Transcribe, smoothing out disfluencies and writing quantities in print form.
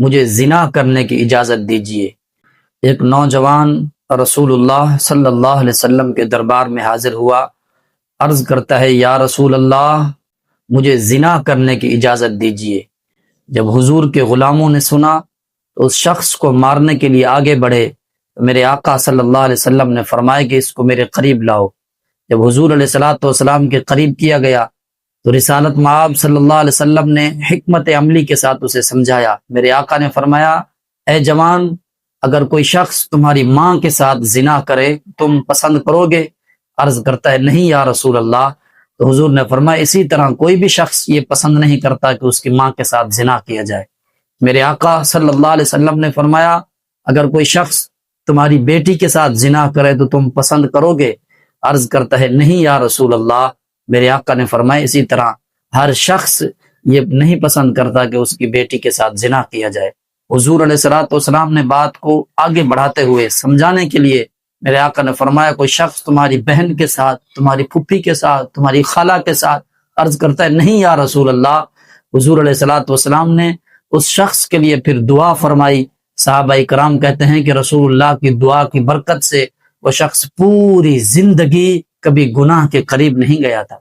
مجھے زنا کرنے کی اجازت دیجیے۔ ایک نوجوان رسول اللہ صلی اللہ علیہ وسلم کے دربار میں حاضر ہوا، عرض کرتا ہے یا رسول اللہ مجھے زنا کرنے کی اجازت دیجیے۔ جب حضور کے غلاموں نے سنا تو اس شخص کو مارنے کے لیے آگے بڑھے تو میرے آقا صلی اللہ علیہ وسلم نے فرمایا کہ اس کو میرے قریب لاؤ۔ جب حضور علیہ الصلوۃ والسلام کے قریب کیا گیا تو رسالت مآب صلی اللہ علیہ وسلم نے حکمت عملی کے ساتھ اسے سمجھایا۔ میرے آقا نے فرمایا اے جوان، اگر کوئی شخص تمہاری ماں کے ساتھ زنا کرے تم پسند کرو گے؟ عرض کرتا ہے نہیں یا رسول اللہ۔ تو حضور نے فرمایا اسی طرح کوئی بھی شخص یہ پسند نہیں کرتا کہ اس کی ماں کے ساتھ زنا کیا جائے۔ میرے آقا صلی اللہ علیہ وسلم نے فرمایا اگر کوئی شخص تمہاری بیٹی کے ساتھ زنا کرے تو تم پسند کرو گے؟ عرض کرتا ہے نہیں یا رسول اللہ۔ میرے آقا نے فرمایا اسی طرح ہر شخص یہ نہیں پسند کرتا کہ اس کی بیٹی کے ساتھ زنا کیا جائے۔ حضور علیہ الصلوۃ والسلام نے بات کو آگے بڑھاتے ہوئے سمجھانے کے لیے میرے آقا نے فرمایا کوئی شخص تمہاری بہن کے ساتھ، تمہاری پھپھی کے ساتھ، تمہاری خالہ کے ساتھ، عرض کرتا ہے نہیں یا رسول اللہ۔ حضور علیہ الصلوۃ والسلام نے اس شخص کے لیے پھر دعا فرمائی۔ صحابہ کرام کہتے ہیں کہ رسول اللہ کی دعا کی برکت سے وہ شخص پوری زندگی کبھی گناہ کے قریب نہیں گیا تھا۔